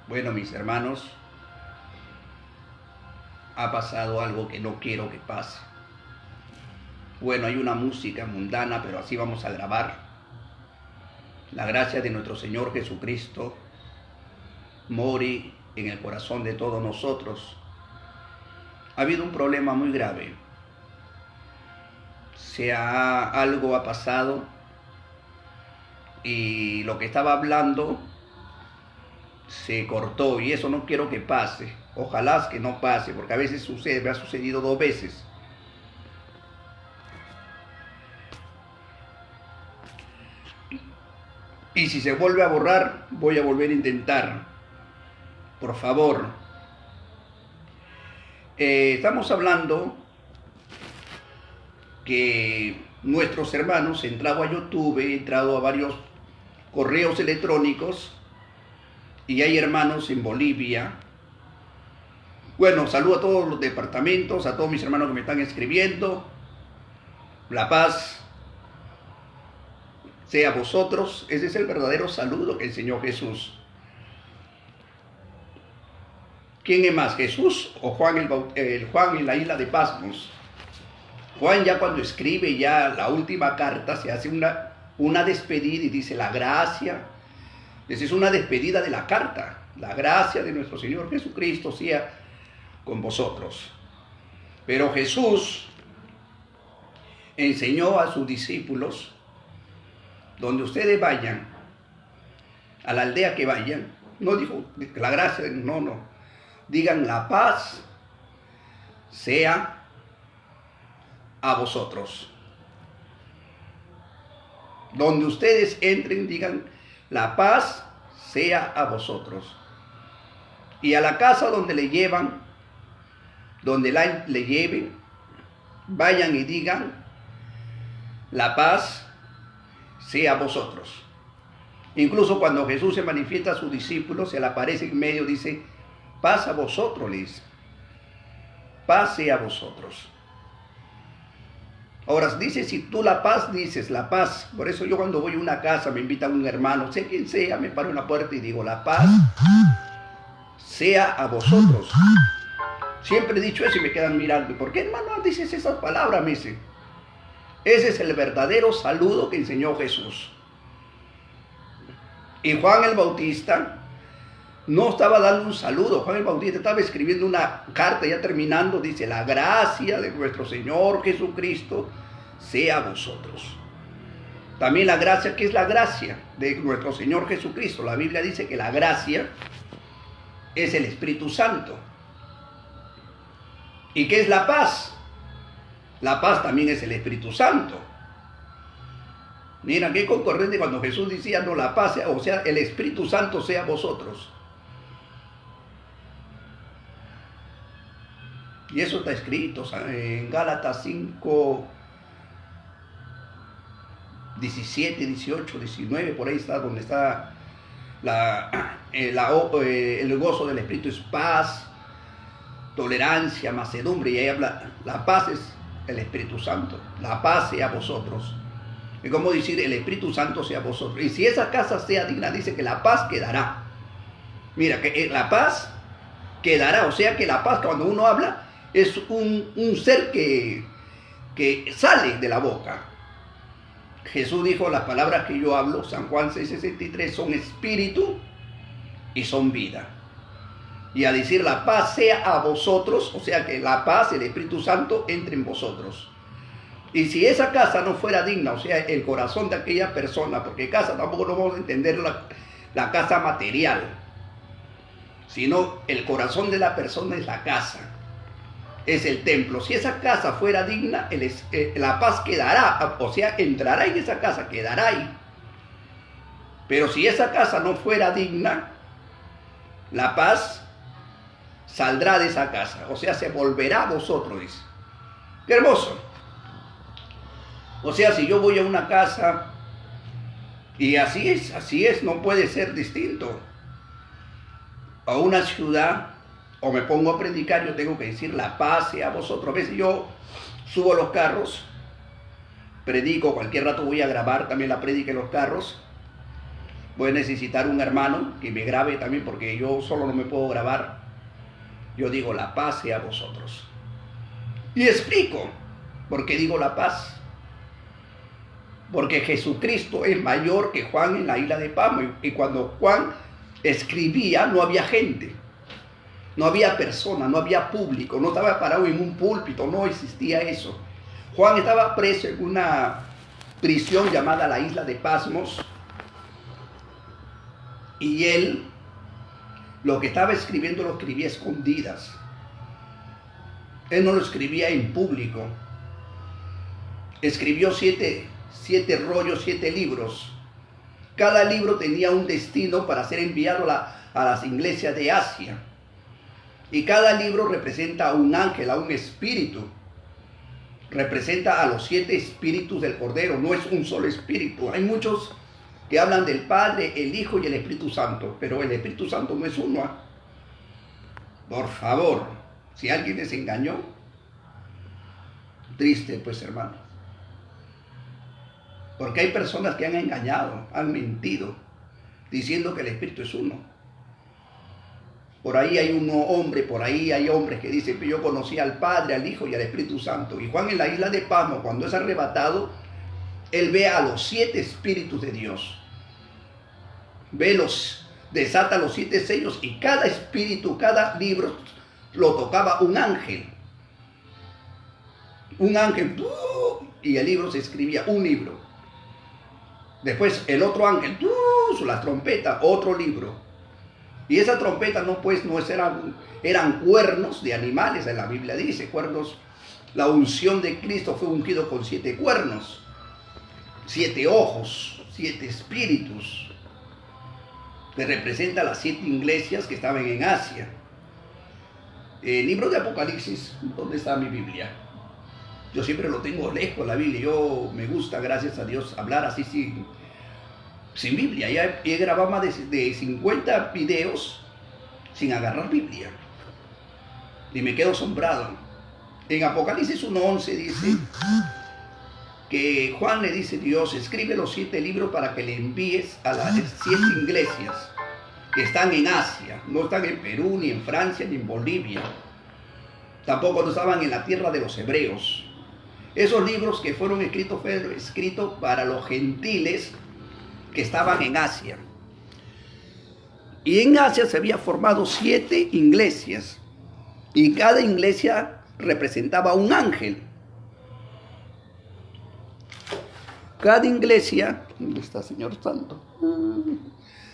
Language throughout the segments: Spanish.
Bueno, mis hermanos, ha pasado algo que no quiero que pase. Bueno, hay una música mundana, pero así vamos a grabar. La gracia de nuestro Señor Jesucristo mori en el corazón de todos nosotros. Ha habido un problema muy grave. Algo ha pasado y lo que estaba hablando se cortó y eso no quiero que pase. Ojalá que no pase, porque a veces sucede, me ha sucedido 2 veces. Y si se vuelve a borrar, voy a volver a intentar. Por favor. Estamos hablando que nuestros hermanos, he entrado a YouTube, he entrado a varios correos electrónicos y hay hermanos en Bolivia. Bueno, saludo a todos los departamentos, a todos mis hermanos que me están escribiendo. La paz sea a vosotros. Ese es el verdadero saludo que enseñó Jesús. ¿Quién es más, Jesús o Juan Juan en la isla de Patmos? Juan, ya cuando escribe ya la última carta, se hace una despedida y dice la gracia. Esa es una despedida de la carta. La gracia de nuestro Señor Jesucristo sea con vosotros. Pero Jesús enseñó a sus discípulos, donde ustedes vayan, a la aldea que vayan, no dijo la gracia, no. Digan la paz sea a vosotros. Donde ustedes entren, digan la paz sea a vosotros. Y a la casa donde le llevan, donde le lleven, vayan y digan la paz sea a vosotros. Incluso cuando Jesús se manifiesta a sus discípulos, se le aparece en medio, dice paz a vosotros, les. Paz sea a vosotros. Ahora, dice, si tú la paz, dices la paz. Por eso yo cuando voy a una casa, me invitan un hermano, sé quién sea, me paro en la puerta y digo, la paz sea a vosotros. Siempre he dicho eso y me quedan mirando. ¿Por qué, hermano, dices esas palabras? Me dice. Ese es el verdadero saludo que enseñó Jesús. Y Juan el Bautista no estaba dando un saludo. Juan el Bautista estaba escribiendo una carta, ya terminando, dice, la gracia de nuestro Señor Jesucristo sea a vosotros. También la gracia, ¿qué es la gracia de nuestro Señor Jesucristo? La Biblia dice que la gracia es el Espíritu Santo. ¿Y qué es la paz? La paz también es el Espíritu Santo. Mira, qué concordante cuando Jesús decía, no, la paz, o sea, el Espíritu Santo sea a vosotros. Y eso está escrito en Gálatas 5, 17, 18, 19, por ahí está donde está el gozo del Espíritu es paz, tolerancia, mansedumbre, y ahí habla, la paz es el Espíritu Santo, la paz sea a vosotros. Es como decir, el Espíritu Santo sea a vosotros. Y si esa casa sea digna, dice que la paz quedará. Mira, que la paz quedará, o sea que la paz, cuando uno habla, es un ser que sale de la boca. Jesús dijo, las palabras que yo hablo, San Juan 6:63, son espíritu y son vida. Y a decir la paz sea a vosotros, o sea que la paz, el Espíritu Santo, entre en vosotros. Y si esa casa no fuera digna, o sea, el corazón de aquella persona, porque casa tampoco no vamos a entender la casa material, sino el corazón de la persona es la casa, es el templo. Si esa casa fuera digna, la paz quedará, o sea, entrará en esa casa, quedará ahí. Pero si esa casa no fuera digna, la paz saldrá de esa casa, o sea, se volverá a vosotros, dice. ¡Qué hermoso! O sea, si yo voy a una casa, y así es, no puede ser distinto. A una ciudad, o me pongo a predicar, yo tengo que decir la paz sea a vosotros. A veces yo subo los carros, predico, cualquier rato voy a grabar también la prédica en los carros, Voy a necesitar un hermano que me grabe también porque yo solo no me puedo grabar. Yo digo la paz sea a vosotros. Y explico por qué digo la paz. Porque Jesucristo es mayor que Juan en la isla de Patmos. Y cuando Juan escribía no había gente. No había persona, no había público. No estaba parado en un púlpito. No existía eso. Juan estaba preso en una prisión llamada la isla de Patmos. Y él lo que estaba escribiendo lo escribía a escondidas. Él no lo escribía en público. Escribió siete rollos, 7 libros. Cada libro tenía un destino para ser enviado a las iglesias de Asia. Y cada libro representa a un ángel, a un espíritu. Representa a los 7 espíritus del Cordero. No es un solo espíritu. Hay muchos que hablan del Padre, el Hijo y el Espíritu Santo. Pero el Espíritu Santo no es uno. Por favor, si alguien les engañó, triste pues, hermano. Porque hay personas que han engañado, han mentido, diciendo que el Espíritu es uno. Por ahí hay por ahí hay hombres que dicen que yo conocí al Padre, al Hijo y al Espíritu Santo. Y Juan en la isla de Patmos, cuando es arrebatado, él ve a los 7 espíritus de Dios. Desata los 7 sellos y cada espíritu, cada libro lo tocaba un ángel. Un ángel, y el libro se escribía, un libro. Después el otro ángel, la trompeta, otro libro. Y esa trompeta eran cuernos de animales, en la Biblia dice, cuernos. La unción de Cristo fue ungido con 7 cuernos, 7 ojos, 7 espíritus, que representa las 7 iglesias que estaban en Asia. El libro de Apocalipsis, ¿dónde está mi Biblia? Yo siempre lo tengo lejos, la Biblia. Yo me gusta, gracias a Dios, hablar así sin Biblia. Ya he grabado más de 50 videos sin agarrar Biblia. Y me quedo asombrado. En Apocalipsis 1:11 dice que Juan le dice a Dios, escribe los 7 libros para que le envíes a las 7 iglesias que están en Asia. No están en Perú, ni en Francia, ni en Bolivia. Tampoco no estaban en la tierra de los hebreos. Esos libros que fueron escritos para los gentiles que estaban en Asia. Y en Asia se había formado 7 iglesias. Y cada iglesia representaba un ángel. Cada iglesia, ¿dónde está, Señor Santo?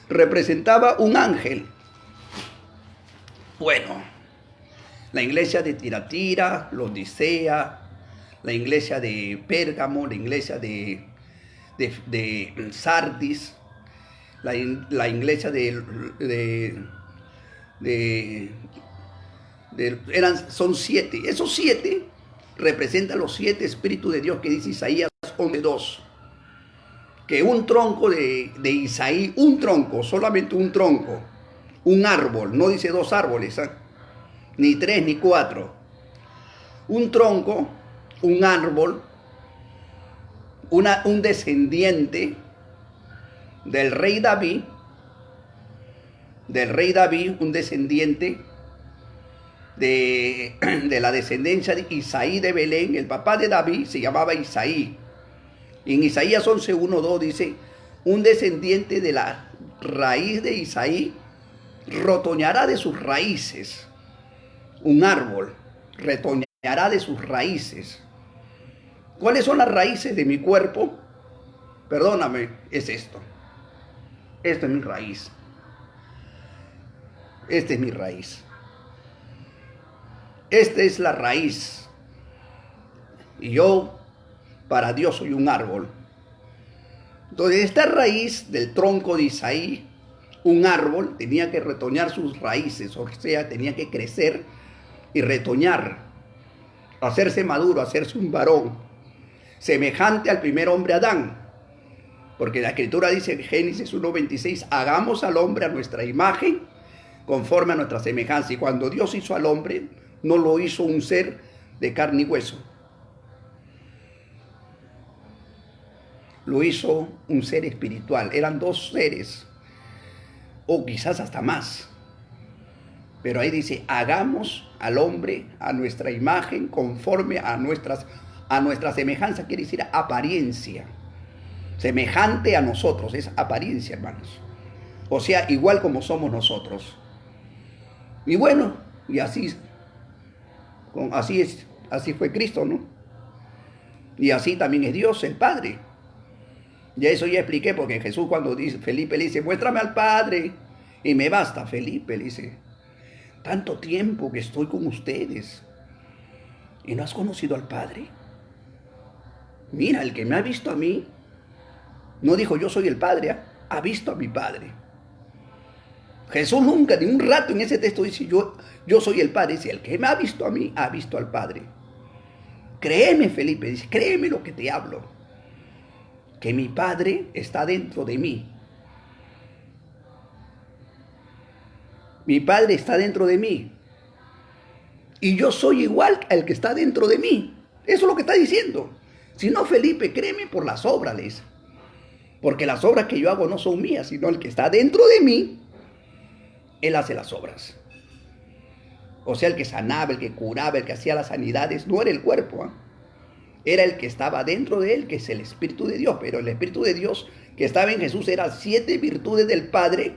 Representaba un ángel. Bueno, la iglesia de Tiratira, la Odisea, la iglesia de Pérgamo, la iglesia de Sardis, la iglesia son 7. Esos 7 representan los 7 espíritus de Dios que dice Isaías 11:2. Que un tronco de Isaí, un tronco, solamente un tronco, un árbol, no dice 2 árboles, ni 3 ni 4. Un tronco, un árbol, un descendiente del rey David, un descendiente de la descendencia de Isaí de Belén. El papá de David se llamaba Isaí. En Isaías 11:1-2 dice, un descendiente de la raíz de Isaí retoñará de sus raíces. Un árbol retoñará de sus raíces. ¿Cuáles son las raíces de mi cuerpo? Perdóname, es esto. Esta es mi raíz. Esta es mi raíz. Esta es la raíz. Y yo, para Dios, soy un árbol. Entonces, esta raíz del tronco de Isaí, un árbol, tenía que retoñar sus raíces, o sea, tenía que crecer y retoñar, hacerse maduro, hacerse un varón, semejante al primer hombre Adán. Porque la Escritura dice en Génesis 1:26, hagamos al hombre a nuestra imagen, conforme a nuestra semejanza. Y cuando Dios hizo al hombre, no lo hizo un ser de carne y hueso. Lo hizo un ser espiritual. Eran 2 seres. o quizás hasta más. Pero ahí dice, hagamos al hombre a nuestra imagen, conforme a nuestra semejanza, quiere decir apariencia. Semejante a nosotros, es apariencia, hermanos. O sea, igual como somos nosotros. Y bueno, y así fue Cristo, ¿no? Y así también es Dios, el Padre. Ya eso ya expliqué, porque Jesús cuando Felipe le dice, muéstrame al Padre, y me basta, Felipe le dice, tanto tiempo que estoy con ustedes, y no has conocido al Padre. Mira, el que me ha visto a mí, no dijo yo soy el Padre, ha visto a mi Padre. Jesús nunca, ni un rato en ese texto dice yo soy el Padre, dice el que me ha visto a mí, ha visto al Padre. Créeme, Felipe, dice, créeme lo que te hablo, que mi Padre está dentro de mí. Mi Padre está dentro de mí. Y yo soy igual al que está dentro de mí. Eso es lo que está diciendo. Si no, Felipe, créeme por las obras, le dice. Porque las obras que yo hago no son mías, sino el que está dentro de mí, él hace las obras. O sea, el que sanaba, el que curaba, el que hacía las sanidades, no era el cuerpo, ¿eh? Era el que estaba dentro de él, que es el Espíritu de Dios. Pero el Espíritu de Dios que estaba en Jesús eran 7 virtudes del Padre.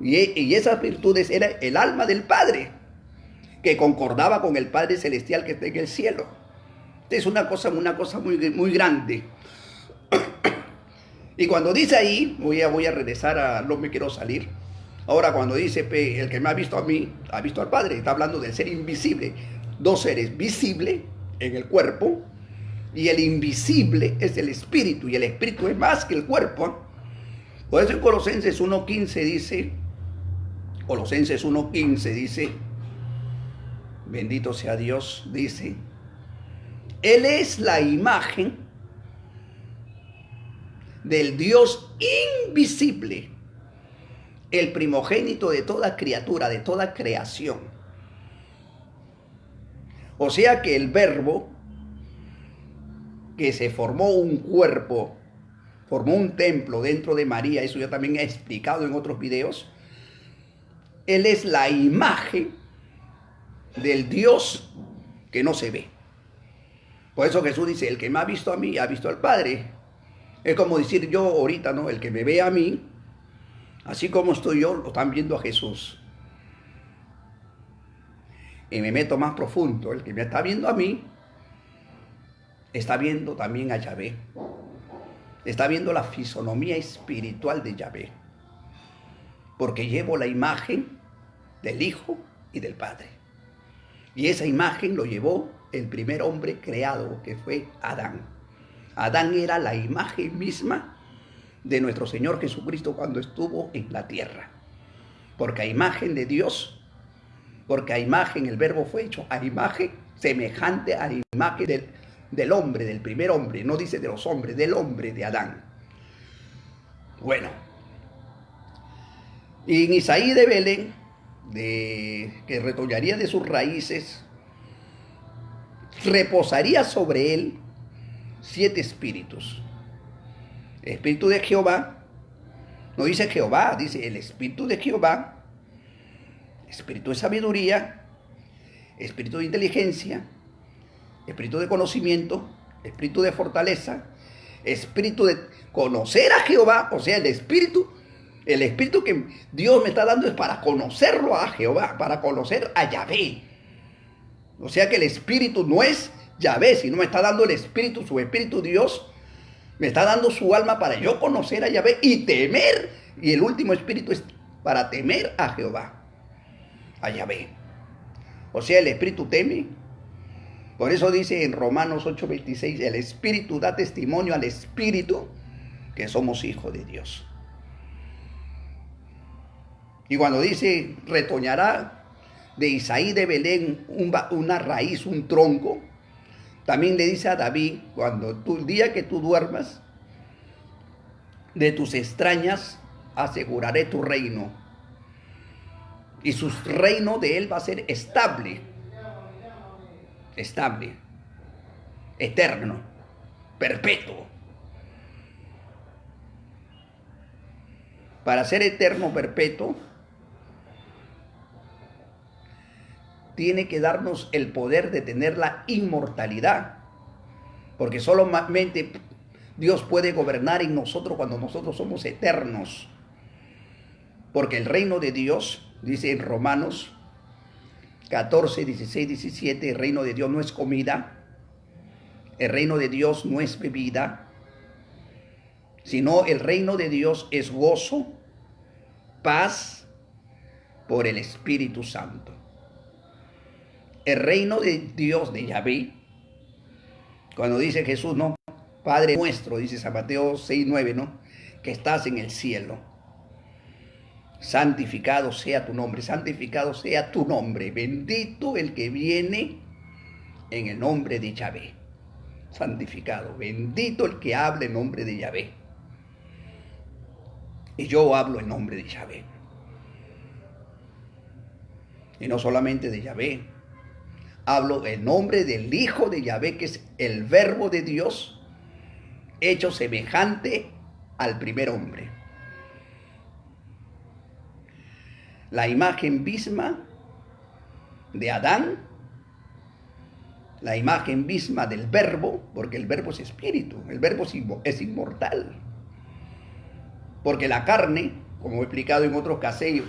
Y esas virtudes era el alma del Padre, que concordaba con el Padre Celestial que está en el cielo. Es una cosa muy, muy grande. Y cuando dice ahí, voy a regresar a no me quiero salir. Ahora cuando dice, el que me ha visto a mí, ha visto al Padre, está hablando del ser invisible. 2 seres, visible en el cuerpo, y el invisible es el espíritu, y el espíritu es más que el cuerpo. Por eso en Colosenses 1.15 dice, bendito sea Dios, dice, Él es la imagen del Dios invisible, el primogénito de toda criatura, de toda creación. O sea que el verbo que se formó un cuerpo, formó un templo dentro de María, eso yo también he explicado en otros videos, Él es la imagen del Dios que no se ve. Por eso Jesús dice, el que me ha visto a mí, ha visto al Padre. Es como decir yo ahorita, ¿no? El que me ve a mí, así como estoy yo, lo están viendo a Jesús. Y me meto más profundo. El que me está viendo a mí, está viendo también a Yahvé. Está viendo la fisonomía espiritual de Yahvé. Porque llevo la imagen del Hijo y del Padre. Y esa imagen lo llevó el primer hombre creado, que fue Adán. Adán era la imagen misma de nuestro Señor Jesucristo cuando estuvo en la tierra. Porque a imagen de Dios, porque a imagen el verbo fue hecho, a imagen semejante a la imagen del hombre, del primer hombre, no dice de los hombres, del hombre de Adán. Bueno, y en Isaí de Belén, que retoñaría de sus raíces, reposaría sobre él 7 espíritus. El espíritu de Jehová, no dice Jehová, dice el espíritu de Jehová, espíritu de sabiduría, espíritu de inteligencia, espíritu de conocimiento, espíritu de fortaleza, espíritu de conocer a Jehová, o sea, el espíritu que Dios me está dando es para conocerlo a Jehová, para conocer a Yahvé. O sea que el espíritu no es Yahvé, sino me está dando el espíritu, su espíritu Dios, me está dando su alma para yo conocer a Yahvé y temer. Y el último espíritu es para temer a Jehová, a Yahvé. O sea, el espíritu teme. Por eso dice en Romanos 8:26, el espíritu da testimonio al espíritu que somos hijos de Dios. Y cuando dice retoñará de Isaí de Belén una raíz, un tronco, también le dice a David, el día que tú duermas, de tus extrañas aseguraré tu reino. Y su reino de él va a ser estable, eterno, perpetuo. Para ser eterno, perpetuo, tiene que darnos el poder de tener la inmortalidad. Porque solamente Dios puede gobernar en nosotros cuando nosotros somos eternos. Porque el reino de Dios, dice en Romanos 14, 16, 17, el reino de Dios no es comida, el reino de Dios no es bebida, sino el reino de Dios es gozo, paz por el Espíritu Santo. El reino de Dios, de Yahvé, cuando dice Jesús, no, Padre nuestro, dice San Mateo 6, 9, ¿no? Que estás en el cielo. Santificado sea tu nombre, santificado sea tu nombre. Bendito el que viene en el nombre de Yahvé. Santificado, bendito el que habla en nombre de Yahvé. Y yo hablo en nombre de Yahvé. Y no solamente de Yahvé, hablo en nombre del Hijo de Yahvé, que es el Verbo de Dios, hecho semejante al primer hombre. La imagen misma de Adán, la imagen misma del Verbo, porque el Verbo es espíritu, el Verbo es inmortal. Porque la carne, como he explicado en otros caseos,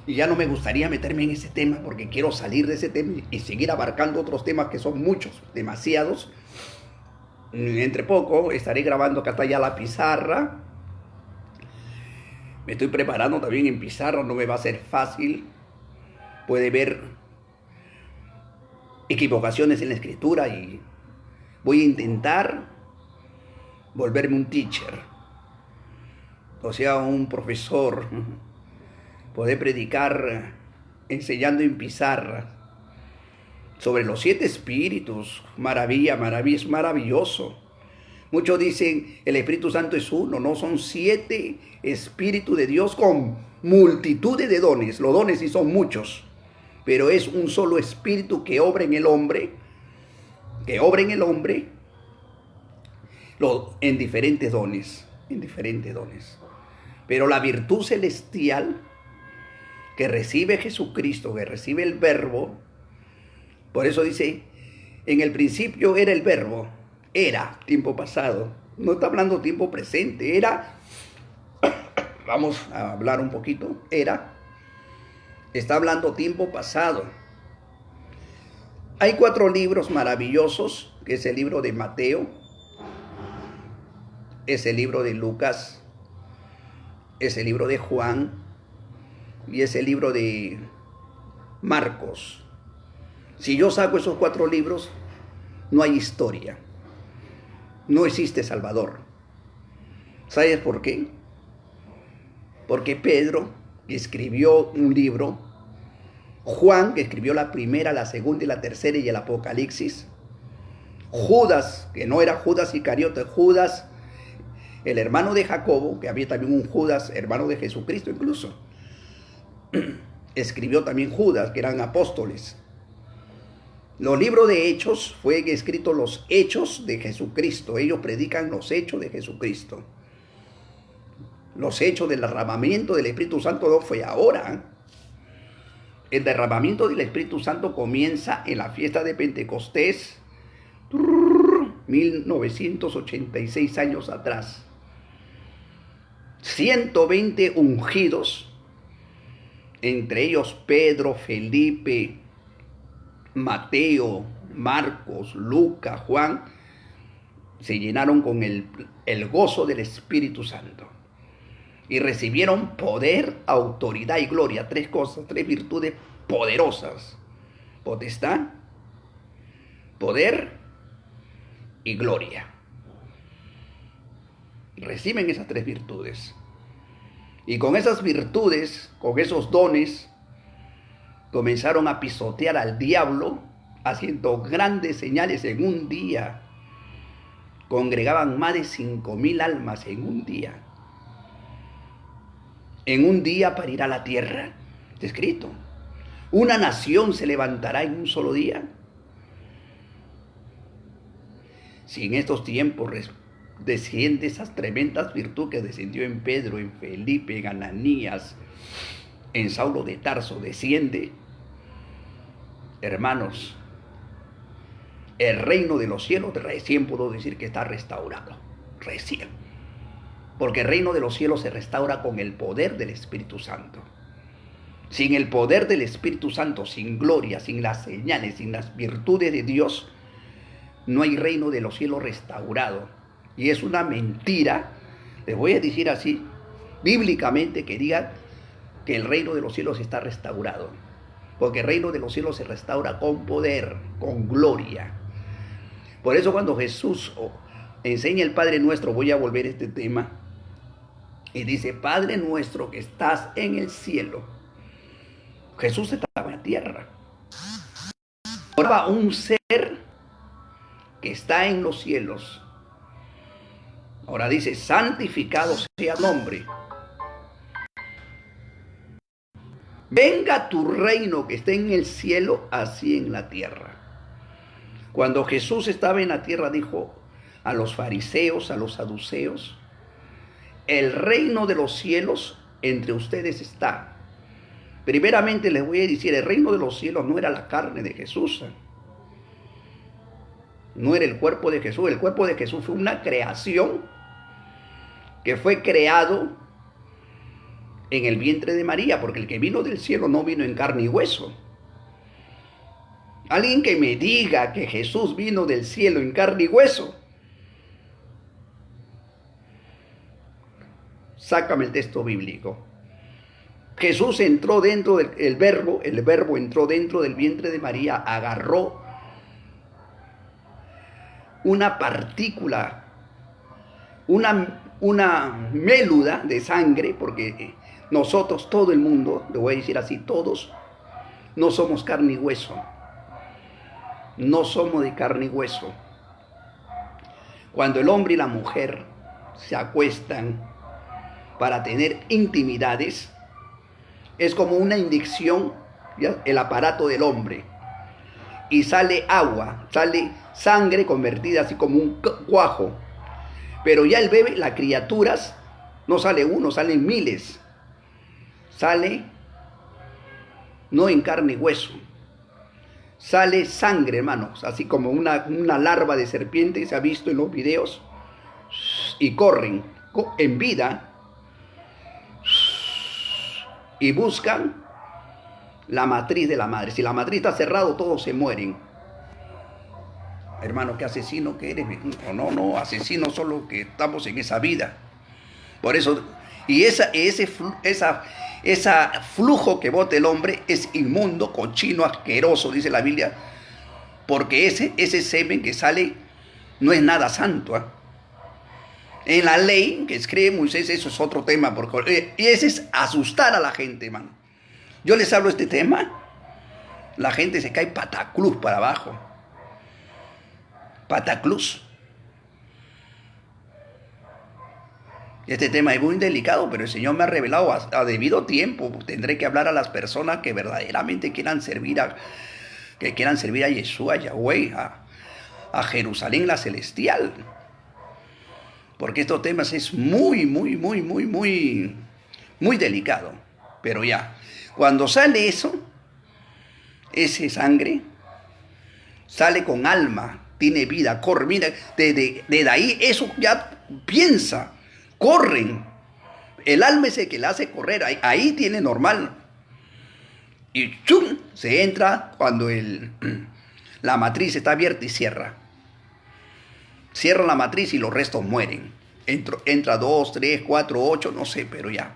y ya no me gustaría meterme en ese tema porque quiero salir de ese tema y seguir abarcando otros temas que son muchos, demasiados. Entre poco estaré grabando, acá está ya la pizarra. Me estoy preparando también en pizarra, no me va a ser fácil. Puede ver equivocaciones en la escritura y voy a intentar volverme un teacher, o sea, un profesor, poder predicar enseñando en pizarra sobre los 7 espíritus. Maravilla, maravilla, es maravilloso. Muchos dicen el Espíritu Santo es uno, no, son 7 espíritus de Dios con multitudes de dones. Los dones sí son muchos, pero es un solo espíritu que obra en el hombre, en diferentes dones, Pero la virtud celestial que recibe Jesucristo, que recibe el Verbo, por eso dice, en el principio era el Verbo, era tiempo pasado, no está hablando tiempo presente, era, vamos a hablar un poquito, está hablando tiempo pasado. Hay 4 libros maravillosos, que es el libro de Mateo, es el libro de Lucas, es el libro de Juan y es el libro de Marcos. Si yo saco esos 4 libros, no hay historia. No existe Salvador. ¿Sabes por qué? Porque Pedro, que escribió un libro, Juan, que escribió la primera, la segunda y la tercera y el Apocalipsis, Judas, que no era Judas Iscariote, Judas, el hermano de Jacobo, que había también un Judas, hermano de Jesucristo incluso, escribió también Judas, que eran apóstoles. Los libros de Hechos fue escrito los hechos de Jesucristo. Ellos predican los hechos de Jesucristo. Los hechos del derramamiento del Espíritu Santo no fue ahora. El derramamiento del Espíritu Santo comienza en la fiesta de Pentecostés, 1986 años atrás. 120 ungidos, entre ellos Pedro, Felipe, Mateo, Marcos, Lucas, Juan, se llenaron con el gozo del Espíritu Santo y recibieron poder, autoridad y gloria. 3 cosas, 3 virtudes poderosas: potestad, poder y gloria. Reciben esas 3 virtudes. Y con esas virtudes, con esos dones, comenzaron a pisotear al diablo, haciendo grandes señales en un día. Congregaban más de 5,000 almas en un día. En un día parirá la tierra. Está escrito. Una nación se levantará en un solo día. Si en estos tiempos desciende esas tremendas virtudes que descendió en Pedro, en Felipe, en Ananías, en Saulo de Tarso, desciende, hermanos, el reino de los cielos recién puedo decir que está restaurado, recién. Porque el reino de los cielos se restaura con el poder del Espíritu Santo. Sin el poder del Espíritu Santo, sin gloria, sin las señales, sin las virtudes de Dios, no hay reino de los cielos restaurado. Y es una mentira, les voy a decir así, bíblicamente, que digan que el reino de los cielos está restaurado. Porque el reino de los cielos se restaura con poder, con gloria. Por eso cuando Jesús enseña el Padre Nuestro, voy a volver a este tema, y dice, Padre nuestro que estás en el cielo. Jesús estaba en la tierra. Ahora un ser que está en los cielos. Ahora dice, santificado sea el nombre. Venga tu reino que esté en el cielo, así en la tierra. Cuando Jesús estaba en la tierra, dijo a los fariseos, a los saduceos, el reino de los cielos entre ustedes está. Primeramente les voy a decir, el reino de los cielos no era la carne de Jesús. No era el cuerpo de Jesús. El cuerpo de Jesús fue una creación que fue creado en el vientre de María, porque el que vino del cielo no vino en carne y hueso. Alguien que me diga que Jesús vino del cielo en carne y hueso, sácame el texto bíblico. Jesús entró dentro del verbo, el verbo entró dentro del vientre de María, agarró una partícula, una médula de sangre, porque nosotros, todo el mundo, le voy a decir así, todos, no somos carne y hueso. No somos de carne y hueso. Cuando el hombre y la mujer se acuestan para tener intimidades, es como una inyección, ¿ya? El aparato del hombre, y sale agua, sale sangre convertida así como un cuajo, pero ya el bebé, las criaturas, no sale uno, salen miles, sale no en carne y hueso, sale sangre, hermanos, así como una larva de serpiente, se ha visto en los videos, y corren en vida, y buscan la matriz de la madre. Si la matriz está cerrada, todos se mueren. Hermano, ¿qué asesino que eres? No, asesino solo que estamos en esa vida. Por eso, y ese flujo que bota el hombre es inmundo, cochino, asqueroso, dice la Biblia, porque ese semen que sale no es nada santo, ¿eh? En la ley que escribe Moisés, eso es otro tema, y ese es asustar a la gente, hermano. Yo les hablo de este tema, la gente se cae patacluz para abajo. Patacluz. Este tema es muy delicado, pero el Señor me ha revelado a debido tiempo. Tendré que hablar a las personas que verdaderamente quieran servir a Yeshua, a Yahweh, a Jerusalén la celestial. Porque estos temas es muy delicado. Pero ya, cuando sale eso, ese sangre, sale con alma, tiene vida, corre. Mira, desde ahí eso ya piensa, corren. El alma es el que la hace correr, ahí tiene normal. Y ¡chum! Se entra cuando la matriz está abierta y cierra. Cierra la matriz y los restos mueren. Entra 2, 3, 4, 8, no sé, pero ya.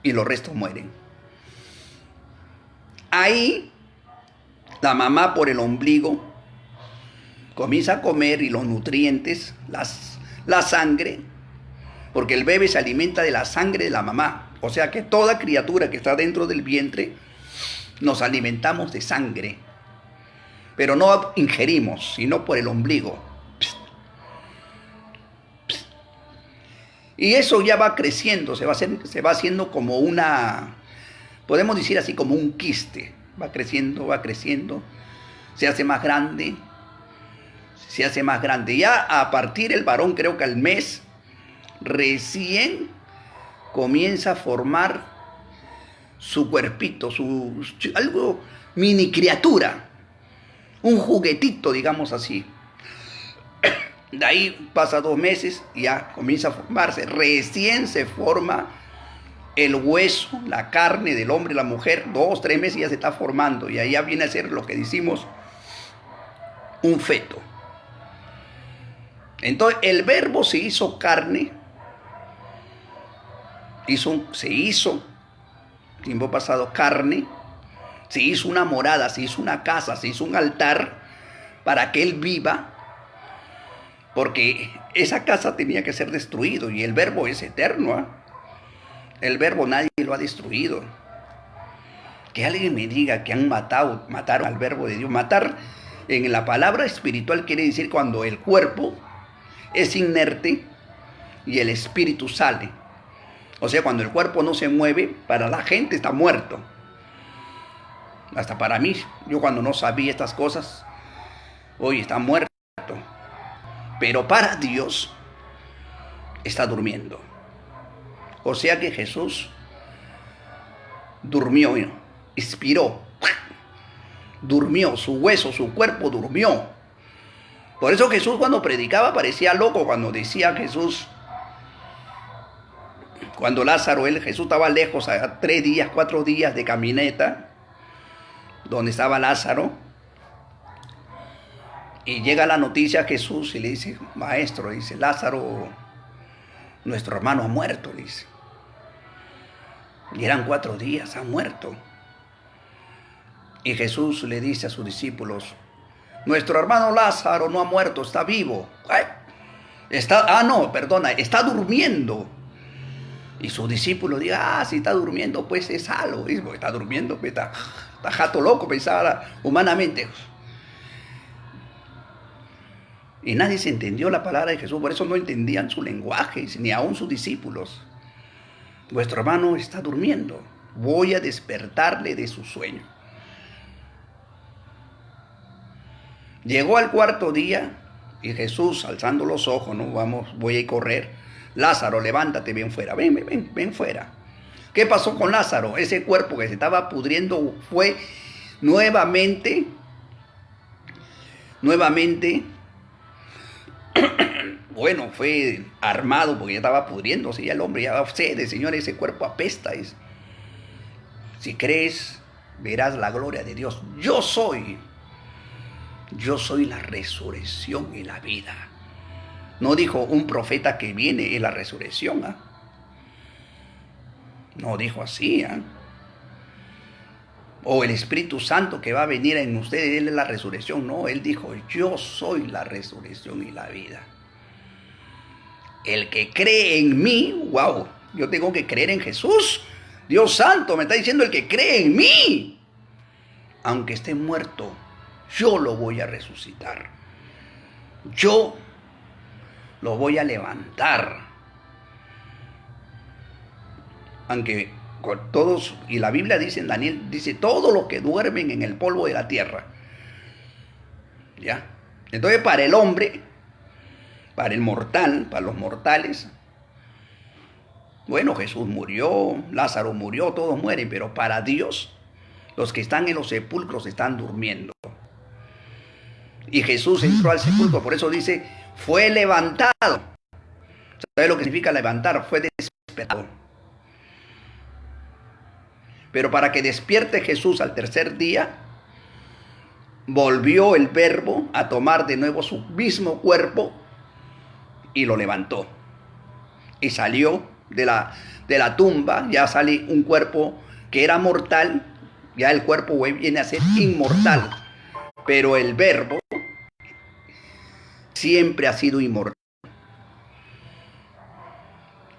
Y los restos mueren. Ahí, la mamá por el ombligo comienza a comer y los nutrientes, la sangre, porque el bebé se alimenta de la sangre de la mamá. O sea que toda criatura que está dentro del vientre, nos alimentamos de sangre. Pero no ingerimos, sino por el ombligo. Y eso ya va creciendo, se va haciendo como podemos decir así, como un quiste. Va creciendo, se hace más grande, se hace más grande. Ya a partir el varón, creo que al mes, recién comienza a formar su cuerpito, algo mini criatura, un juguetito, digamos así. De ahí pasa 2 meses y ya comienza a formarse. Recién se forma el hueso, la carne del hombre y la mujer. 2, 3 meses ya se está formando. Y ahí ya viene a ser lo que decimos un feto. Entonces el verbo se hizo carne. Se hizo, tiempo pasado, carne. Se hizo una morada, se hizo una casa, se hizo un altar para que él viva. Porque esa casa tenía que ser destruido y el verbo es eterno. ¿Eh? El verbo nadie lo ha destruido. Que alguien me diga que mataron al verbo de Dios. Matar en la palabra espiritual quiere decir cuando el cuerpo es inerte y el espíritu sale. O sea, cuando el cuerpo no se mueve, para la gente está muerto. Hasta para mí, yo cuando no sabía estas cosas, hoy está muerto. Pero para Dios está durmiendo. O sea que Jesús durmió, expiró, durmió, su hueso, su cuerpo durmió. Por eso Jesús cuando predicaba parecía loco, cuando decía Jesús, cuando Lázaro, Jesús estaba lejos, a 3 días, 4 días de caminata, donde estaba Lázaro. Y llega la noticia a Jesús y le dice, maestro, dice, Lázaro, nuestro hermano ha muerto, dice. Y eran 4 días, ha muerto. Y Jesús le dice a sus discípulos, nuestro hermano Lázaro no ha muerto, está vivo. Está durmiendo. Y sus discípulos digan, si está durmiendo, pues es algo. Está durmiendo, pues está jato loco, pensaba humanamente. Y nadie se entendió la palabra de Jesús, por eso no entendían su lenguaje, ni aún sus discípulos. Vuestro hermano está durmiendo, voy a despertarle de su sueño. Llegó al 4.º día y Jesús, alzando los ojos, voy a correr. Lázaro, levántate, ven fuera, ven fuera. ¿Qué pasó con Lázaro? Ese cuerpo que se estaba pudriendo fue nuevamente, bueno, fue armado porque ya estaba pudriéndose, ya el hombre ya da sed, Señor, ese cuerpo apesta. Si crees, verás la gloria de Dios. Yo soy la resurrección y la vida. No dijo un profeta que viene en la resurrección. No dijo así. O el Espíritu Santo que va a venir en ustedes, Él es la resurrección. No, Él dijo, yo soy la resurrección y la vida. El que cree en mí, wow, yo tengo que creer en Jesús. Dios santo, me está diciendo el que cree en mí. Aunque esté muerto, yo lo voy a resucitar. Yo lo voy a levantar. Aunque con todos, y la Biblia dice en Daniel, dice, todos los que duermen en el polvo de la tierra. ¿Ya? Entonces para el hombre, para el mortal, para los mortales, bueno, Jesús murió, Lázaro murió, todos mueren, pero para Dios, los que están en los sepulcros están durmiendo. Y Jesús entró al sepulcro, por eso dice, fue levantado. ¿Sabe lo que significa levantar? Fue despertado. Pero para que despierte Jesús al 3.er día, volvió el verbo a tomar de nuevo su mismo cuerpo y lo levantó. Y salió de la tumba, ya sale un cuerpo que era mortal, ya el cuerpo viene a ser inmortal. Pero el verbo siempre ha sido inmortal.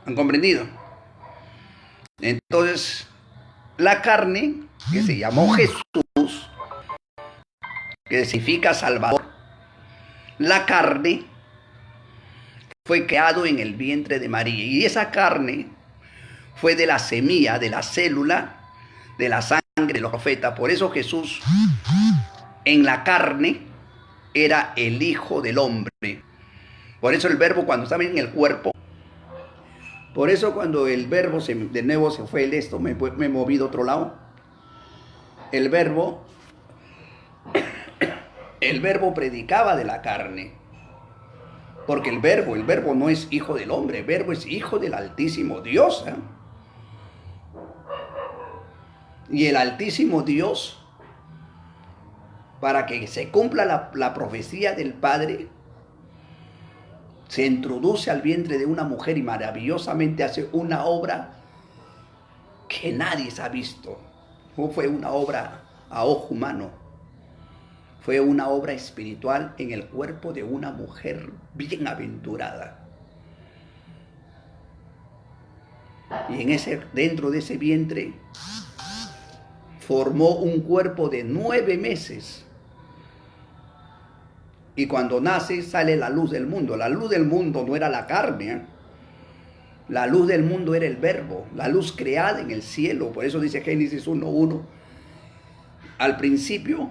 ¿Han comprendido? Entonces, la carne, que se llamó Jesús, que significa Salvador, la carne fue creado en el vientre de María. Y esa carne fue de la semilla, de la célula, de la sangre de los profetas. Por eso Jesús en la carne era el Hijo del Hombre. Por eso el verbo cuando estaba en el cuerpo, por eso cuando el verbo de nuevo se fue el esto, me moví de otro lado. El verbo predicaba de la carne. Porque el verbo no es hijo del hombre, el verbo es hijo del Altísimo Dios. Y el Altísimo Dios, para que se cumpla la profecía del Padre, se introduce al vientre de una mujer y maravillosamente hace una obra que nadie se ha visto. No fue una obra a ojo humano, fue una obra espiritual en el cuerpo de una mujer bienaventurada. Y dentro de ese vientre formó un cuerpo de 9 meses. Y cuando nace sale la luz del mundo. La luz del mundo no era la carne, La luz del mundo era el verbo, la luz creada en el cielo. Por eso dice Génesis 1:1. Al principio,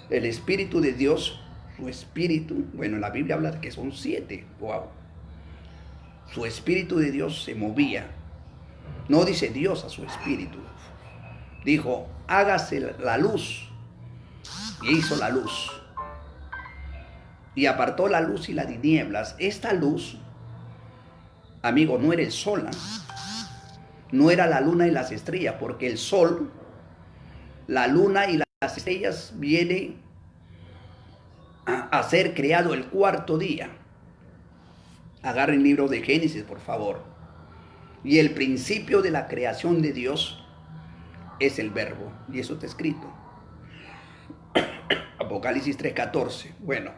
el Espíritu de Dios, su Espíritu, bueno, la Biblia habla de que son 7. Wow. Su Espíritu de Dios se movía. No dice Dios a su Espíritu. Dijo, hágase la luz. Y hizo la luz. Y apartó la luz y las tinieblas. Esta luz, amigo, no era el sol, no era la luna y las estrellas, porque el sol, la luna y las estrellas vienen a ser creado el 4º día. Agarren el libro de Génesis, por favor. Y el principio de la creación de Dios es el verbo, y eso está escrito. Apocalipsis 3:14. Bueno,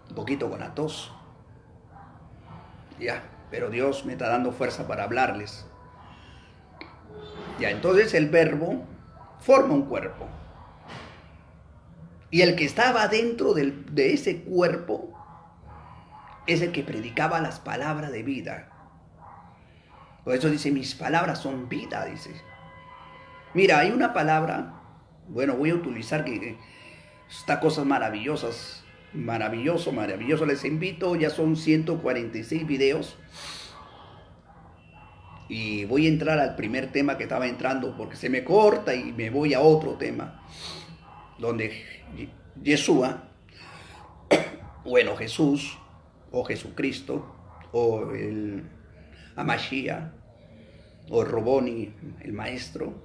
un poquito con la tos. Ya, pero Dios me está dando fuerza para hablarles. Ya, entonces el verbo forma un cuerpo. Y el que estaba dentro de ese cuerpo es el que predicaba las palabras de vida. Por eso dice, mis palabras son vida, dice. Mira, hay una palabra, bueno, voy a utilizar que estas cosas maravillosas. Maravilloso, maravilloso. Les invito, ya son 146 videos. Y voy a entrar al primer tema que estaba entrando porque se me corta y me voy a otro tema. Donde Yeshua, bueno, Jesús, o Jesucristo, o el Amashiach, o el Roboni, el maestro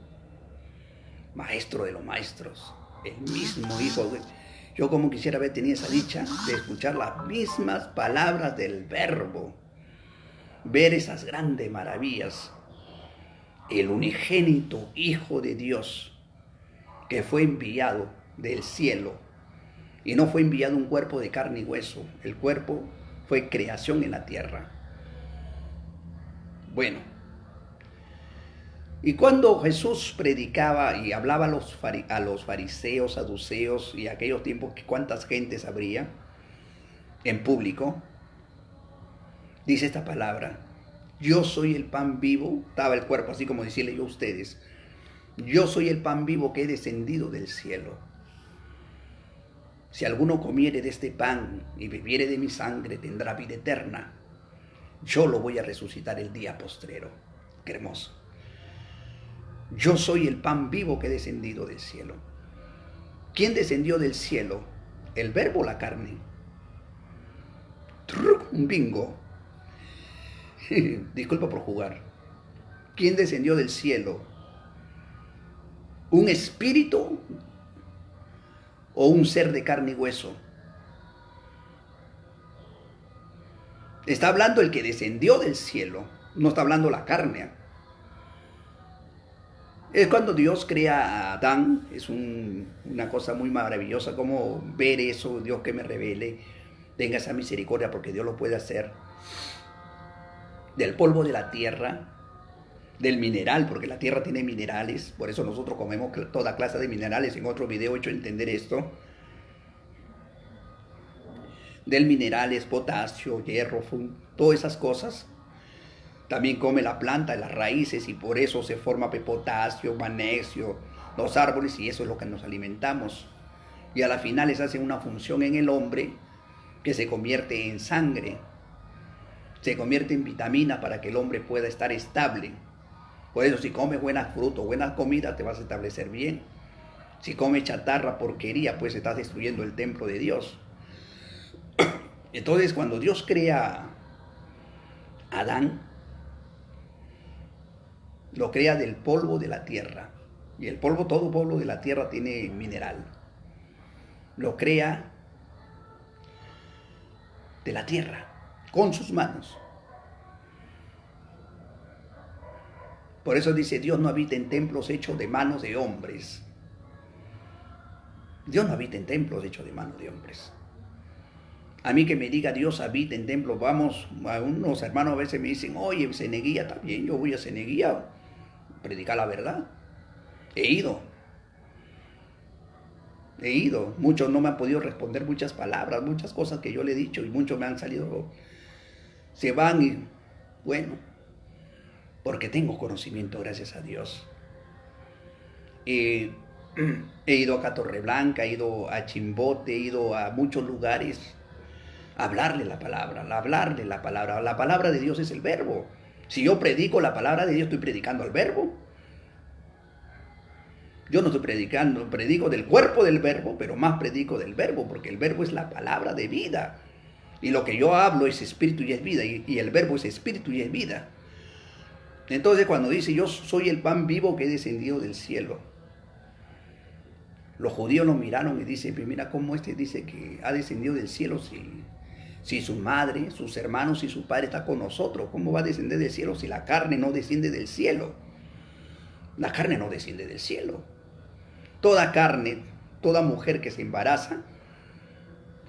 de los maestros, el mismo hijo de... Yo como quisiera haber tenido esa dicha de escuchar las mismas palabras del verbo, ver esas grandes maravillas. El unigénito Hijo de Dios que fue enviado del cielo y no fue enviado un cuerpo de carne y hueso. El cuerpo fue creación en la tierra. Bueno, y cuando Jesús predicaba y hablaba a los fariseos, saduceos y aquellos tiempos que cuántas gentes habría en público, dice esta palabra, yo soy el pan vivo, estaba el cuerpo así como decirle yo a ustedes, yo soy el pan vivo que he descendido del cielo. Si alguno comiere de este pan y bebiere de mi sangre, tendrá vida eterna. Yo lo voy a resucitar el día postrero. Qué hermoso. Yo soy el pan vivo que he descendido del cielo. ¿Quién descendió del cielo? ¿El verbo o la carne? Un bingo. Disculpa por jugar. ¿Quién descendió del cielo? ¿Un espíritu o un ser de carne y hueso? Está hablando el que descendió del cielo, no está hablando la carne. Es cuando Dios crea a Adán, es una cosa muy maravillosa, como ver eso, Dios que me revele, tenga esa misericordia porque Dios lo puede hacer. Del polvo de la tierra, del mineral, porque la tierra tiene minerales, por eso nosotros comemos toda clase de minerales. En otro video he hecho entender esto. Del minerales, potasio, hierro, todas esas cosas. También come la planta, las raíces, y por eso se forma potasio, magnesio, los árboles, y eso es lo que nos alimentamos. y a la final les hace una función en el hombre que se convierte en sangre, se convierte en vitamina para que el hombre pueda estar estable. Por eso si comes buenas frutas, buenas comidas, te vas a establecer bien. Si comes chatarra, porquería, pues estás destruyendo el templo de Dios. Entonces cuando Dios crea a Adán, lo crea del polvo de la tierra. Y el polvo, todo polvo de la tierra tiene mineral. Lo crea de la tierra, con sus manos. Por eso dice, Dios no habita en templos hechos de manos de hombres. Dios no habita en templos hechos de manos de hombres. A mí que me diga Dios habita en templos, vamos, a unos hermanos a veces me dicen, oye, Ceneguía, está bien, yo voy a Ceneguía, predicar la verdad. He ido, muchos no me han podido responder muchas palabras, muchas cosas que yo le he dicho y muchos me han salido, se van y bueno, porque tengo conocimiento, gracias a Dios. He ido a Torreblanca, he ido a Chimbote, he ido a muchos lugares a hablarle la palabra, La palabra de Dios es el verbo. Si yo predico la palabra de Dios, estoy predicando al verbo. Yo no estoy predicando, predico del cuerpo del verbo, pero más predico del verbo, porque el verbo es la palabra de vida. Y lo que yo hablo es espíritu y es vida, y el verbo es espíritu y es vida. Entonces cuando dice, yo soy el pan vivo que he descendido del cielo, los judíos lo miraron y dicen, mira cómo dice que ha descendido del cielo si su madre, sus hermanos y su padre está con nosotros. ¿Cómo va a descender del cielo si la carne no desciende del cielo? La carne no desciende del cielo. Toda carne, toda mujer que se embaraza,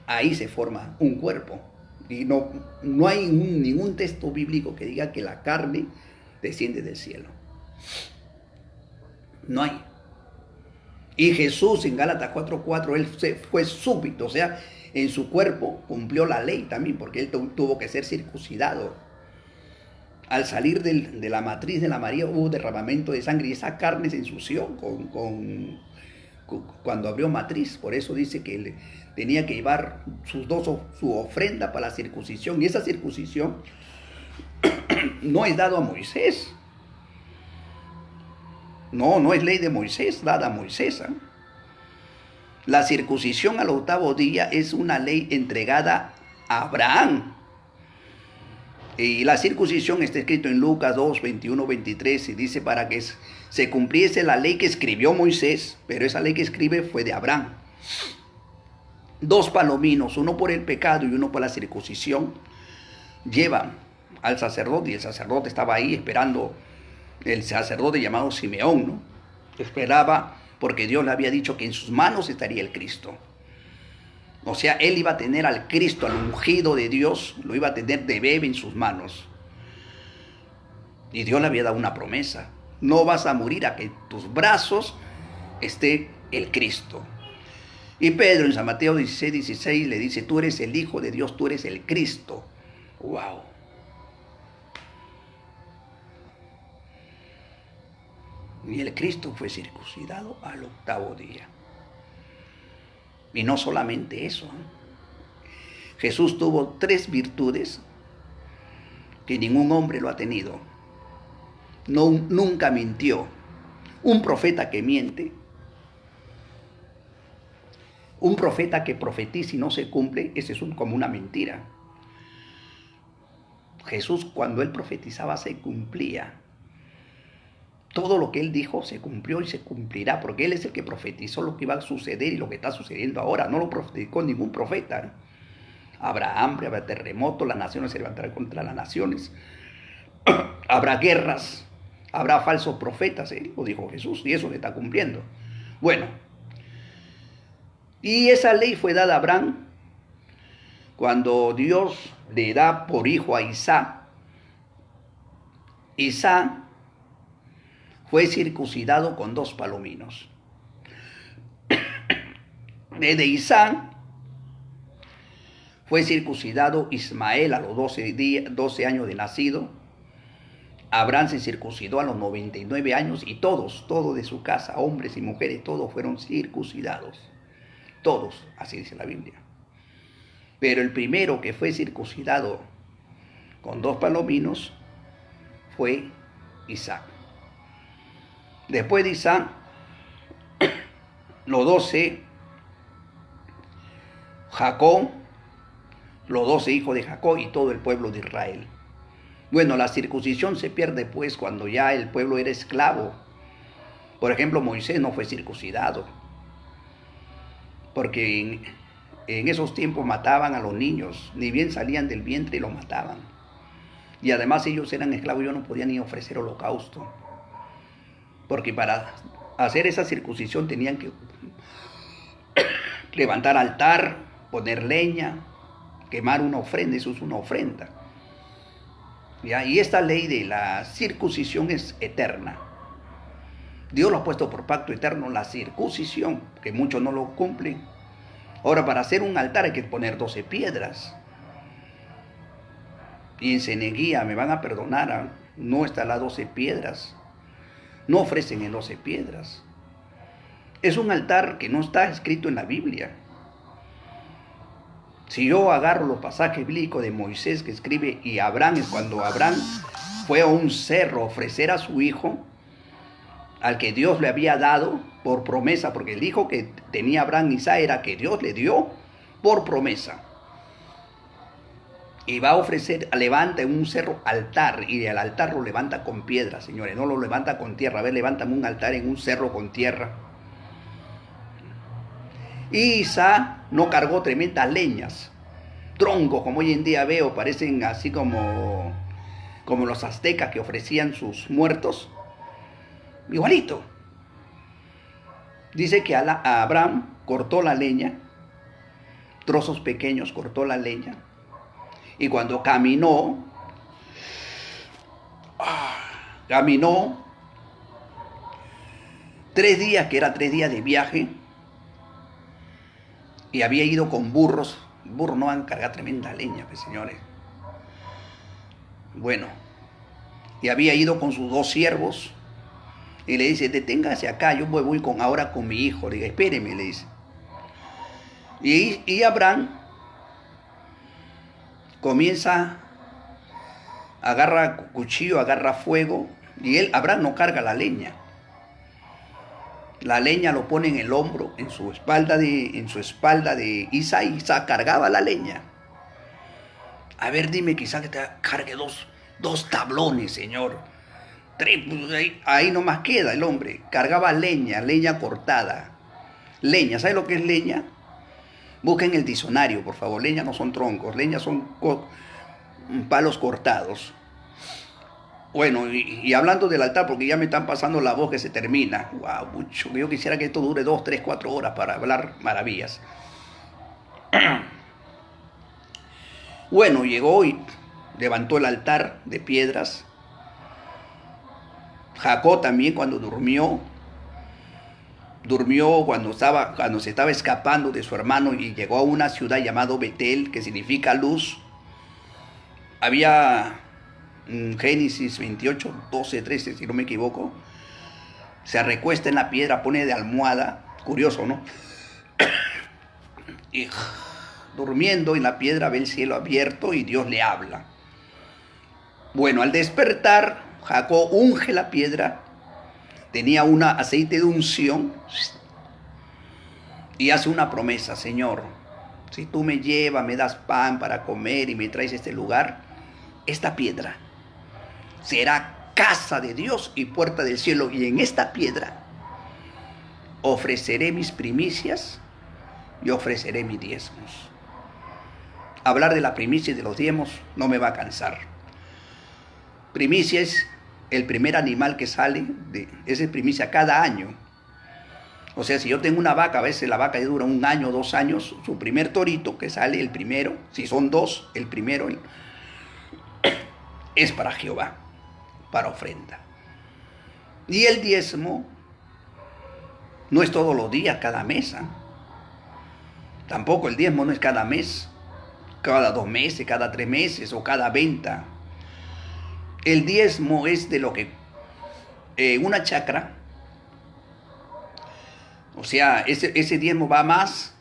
ahí se forma un cuerpo. Y no hay ningún texto bíblico que diga que la carne desciende del cielo. No hay. Y Jesús en Gálatas 4:4, él fue súbito, o sea, en su cuerpo cumplió la ley también, porque él tuvo que ser circuncidado. Al salir de la matriz de la María hubo derramamiento de sangre y esa carne se ensució cuando abrió matriz. Por eso dice que tenía que llevar su ofrenda para la circuncisión. Y esa circuncisión no es dado a Moisés. No es ley de Moisés, dada a Moisés. La circuncisión al 8º día es una ley entregada a Abraham. Y la circuncisión está escrito en Lucas 2, 21, 23, y dice para que se cumpliese la ley que escribió Moisés, pero esa ley que escribe fue de Abraham. 2 palominos, uno por el pecado y uno por la circuncisión, llevan al sacerdote, y el sacerdote estaba ahí esperando, el sacerdote llamado Simeón, ¿no? Esperaba porque Dios le había dicho que en sus manos estaría el Cristo. O sea, él iba a tener al Cristo, al ungido de Dios, lo iba a tener de bebé en sus manos. Y Dios le había dado una promesa. No vas a morir a que en tus brazos esté el Cristo. Y Pedro en San Mateo 16, 16 le dice, tú eres el Hijo de Dios, tú eres el Cristo. ¡Wow! Y el Cristo fue circuncidado al 8º día. Y no solamente eso. Jesús tuvo 3 virtudes que ningún hombre lo ha tenido. Nunca mintió. Un profeta que miente, un profeta que profetiza y no se cumple, ese es como una mentira. Jesús, cuando él profetizaba, se cumplía. Todo lo que él dijo se cumplió y se cumplirá, porque él es el que profetizó lo que iba a suceder y lo que está sucediendo ahora. No lo profetizó ningún profeta. Habrá hambre, habrá terremoto, las naciones se levantarán contra las naciones. Habrá guerras, habrá falsos profetas, lo dijo Jesús, y eso se está cumpliendo. Bueno, y esa ley fue dada a Abraham cuando Dios le da por hijo a Isaac. Isaac fue circuncidado con 2 palominos. De Isaac fue circuncidado Ismael a los 12 años de nacido. Abraham se circuncidó a los 99 años y todos de su casa, hombres y mujeres, todos fueron circuncidados. todos, así dice la Biblia. Pero el primero que fue circuncidado con 2 palominos fue Isaac. Después de Isaac, los 12, Jacob, los 12 hijos de Jacob y todo el pueblo de Israel. Bueno, la circuncisión se pierde pues cuando ya el pueblo era esclavo. Por ejemplo, Moisés no fue circuncidado, porque en esos tiempos mataban a los niños, ni bien salían del vientre y los mataban. Y además ellos eran esclavos, ellos no podían ni ofrecer holocausto, porque para hacer esa circuncisión tenían que levantar altar, poner leña, quemar una ofrenda, eso es una ofrenda. ¿Ya? Y esta ley de la circuncisión es eterna. Dios lo ha puesto por pacto eterno, la circuncisión, que muchos no lo cumplen. Ahora, para hacer un altar hay que poner 12 piedras. Y en Seneguía me van a perdonar, no están las 12 piedras. No ofrecen en 12 piedras. Es un altar que no está escrito en la Biblia. Si yo agarro los pasajes bíblicos de Moisés que escribe, y Abraham, es cuando Abraham fue a un cerro a ofrecer a su hijo, al que Dios le había dado por promesa, porque el hijo que tenía Abraham, Isaac, era que Dios le dio por promesa. Y va a ofrecer, levanta en un cerro altar, y el altar lo levanta con piedra, señores, no lo levanta con tierra. A ver, levántame un altar en un cerro con tierra. Y Isaac no cargó tremendas leñas, troncos, como hoy en día veo, parecen así como los aztecas que ofrecían sus muertos. Igualito. Dice que a Abraham cortó la leña, trozos pequeños, cortó la leña. Y cuando caminó 3 días, que era 3 días de viaje, y había ido con burros. Burros no van a cargar tremenda leña, pues, señores. Bueno, y había ido con sus 2 siervos, y le dice, deténgase acá, yo voy ahora con mi hijo. Le dice, espéreme, le dice. Y Abraham comienza, agarra cuchillo, agarra fuego, y Abraham no carga la leña. La leña lo pone en el hombro, en su espalda de Isaac. Isaac cargaba la leña. A ver, dime que Isaac te cargue dos tablones, señor. 3, ahí nomás queda el hombre. Cargaba leña cortada. Leña, ¿sabe lo que es leña? Busquen el diccionario, por favor. Leña no son troncos, leña son palos cortados. Bueno, y hablando del altar, porque ya me están pasando la voz que se termina. Wow, mucho. Yo quisiera que esto dure 2, 3, 4 horas para hablar maravillas. Bueno, llegó y levantó el altar de piedras. Jacob también, cuando durmió cuando se estaba escapando de su hermano y llegó a una ciudad llamada Betel, que significa luz. Había Génesis 28, 12, 13, si no me equivoco. Se recuesta en la piedra, pone de almohada. Curioso, ¿no? Y durmiendo en la piedra ve el cielo abierto y Dios le habla. Bueno, al despertar, Jacob unge la piedra. Tenía un aceite de unción y hace una promesa: Señor, si tú me llevas, me das pan para comer y me traes a este lugar, esta piedra será casa de Dios y puerta del cielo, y en esta piedra ofreceré mis primicias y ofreceré mis diezmos. Hablar de la primicia y de los diezmos no me va a cansar. Primicia es el primer animal que sale, esa es primicia cada año. O sea, si yo tengo una vaca, a veces la vaca ya dura 1 año, 2 años, su primer torito que sale, el primero, si son 2, el primero es para Jehová, para ofrenda. Y el diezmo no es todos los días, cada mes. Tampoco el diezmo no es cada mes, cada 2 meses, cada 3 meses o cada venta. El diezmo es de lo que una chacra, o sea, ese diezmo va más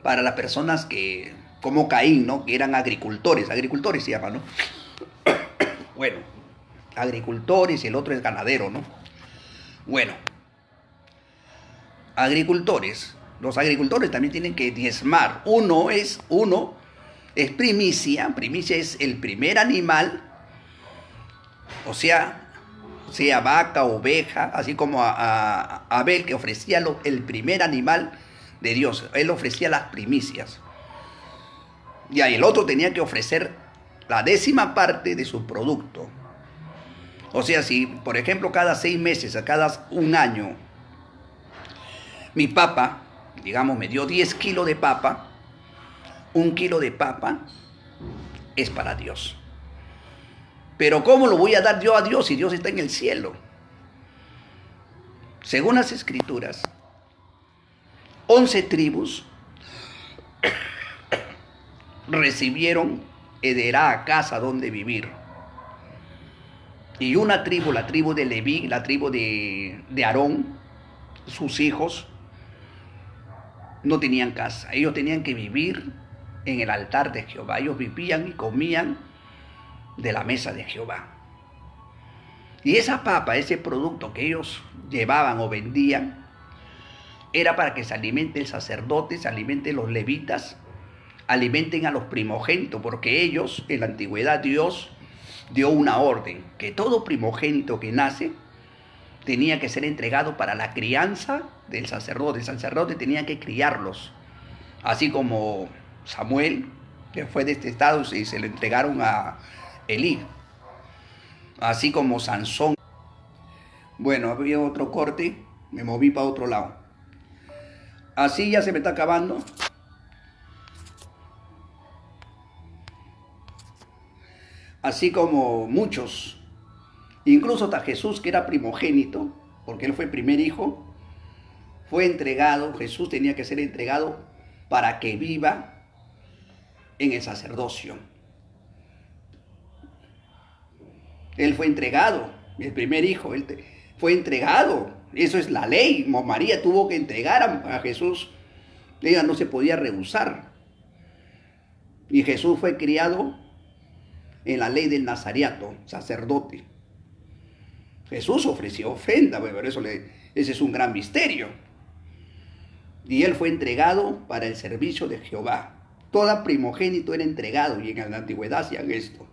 para las personas que, como Caín, ¿no? Que eran agricultores se llama, ¿no? Bueno, agricultores y el otro es ganadero, ¿no? Bueno, agricultores, los agricultores también tienen que diezmar. Uno es primicia es el primer animal, o sea vaca, oveja, así como a Abel, que ofrecía el primer animal de Dios, él ofrecía las primicias. Y ahí el otro tenía que ofrecer la 10ª parte de su producto. O sea, si por ejemplo cada 6 meses, a cada un año, mi papa, digamos, me dio 10 kilos de papa, 1 kilo de papa es para Dios. Pero ¿cómo lo voy a dar yo a Dios si Dios está en el cielo? Según las Escrituras, 11 tribus recibieron heredad a casa donde vivir. Y una tribu, la tribu de Leví, la tribu de Aarón, sus hijos, no tenían casa. Ellos tenían que vivir en el altar de Jehová. Ellos vivían y comían de la mesa de Jehová. Y esa papa, ese producto que ellos llevaban o vendían, era para que se alimente el sacerdote, se alimenten los levitas, alimenten a los primogénitos, porque ellos, en la antigüedad, Dios dio una orden, que todo primogénito que nace tenía que ser entregado para la crianza del sacerdote. El sacerdote tenía que criarlos, así como Samuel, que fue detestado y se lo entregaron a Elí, así como Sansón. Bueno, había otro corte, me moví para otro lado. Así ya se me está acabando. Así como muchos, incluso hasta Jesús, que era primogénito, porque él fue primer hijo, fue entregado. Jesús tenía que ser entregado para que viva en el sacerdocio. Él fue entregado, el primer hijo, fue entregado. Eso es la ley. María tuvo que entregar a Jesús. Ella no se podía rehusar. Y Jesús fue criado en la ley del Nazariato, sacerdote. Jesús ofreció ofrenda, pero ese es un gran misterio. Y él fue entregado para el servicio de Jehová. Todo primogénito era entregado, y en la antigüedad hacían esto.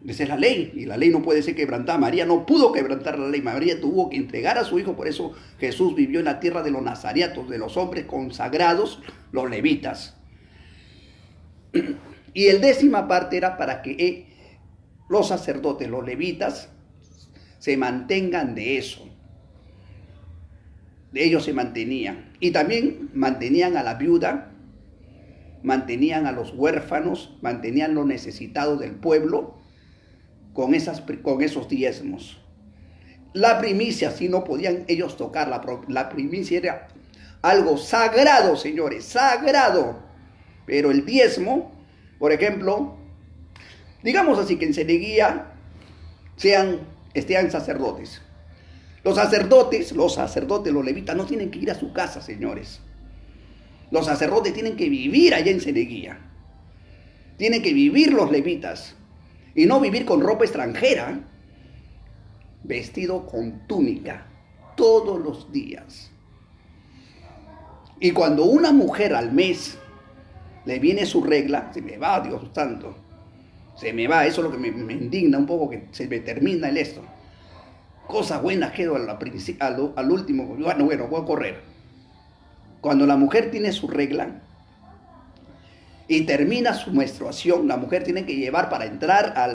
Esa es la ley, y la ley no puede ser quebrantada. María no pudo quebrantar la ley. María tuvo que entregar a su hijo. Por eso Jesús vivió en la tierra de los nazariatos, de los hombres consagrados, los levitas. Y el 10ª parte era para que los sacerdotes, los levitas, se mantengan de eso. De ellos se mantenían. Y también mantenían a la viuda, mantenían a los huérfanos, mantenían los necesitados del pueblo con esos diezmos. La primicia, si no podían ellos tocar, la primicia era algo sagrado, señores, sagrado. Pero el diezmo, por ejemplo, digamos así, que en Ceneguía estén sacerdotes. Los sacerdotes, los levitas, no tienen que ir a su casa, señores. Los sacerdotes tienen que vivir allá en Ceneguía. Tienen que vivir los levitas. Y no vivir con ropa extranjera, vestido con túnica, todos los días. Y cuando una mujer al mes le viene su regla, se me va, Dios santo, se me va. Eso es lo que me indigna un poco, que se me termina el esto. Cosas buenas quedo al último. Bueno, voy a correr. Cuando la mujer tiene su regla y termina su menstruación, la mujer tiene que llevar para entrar al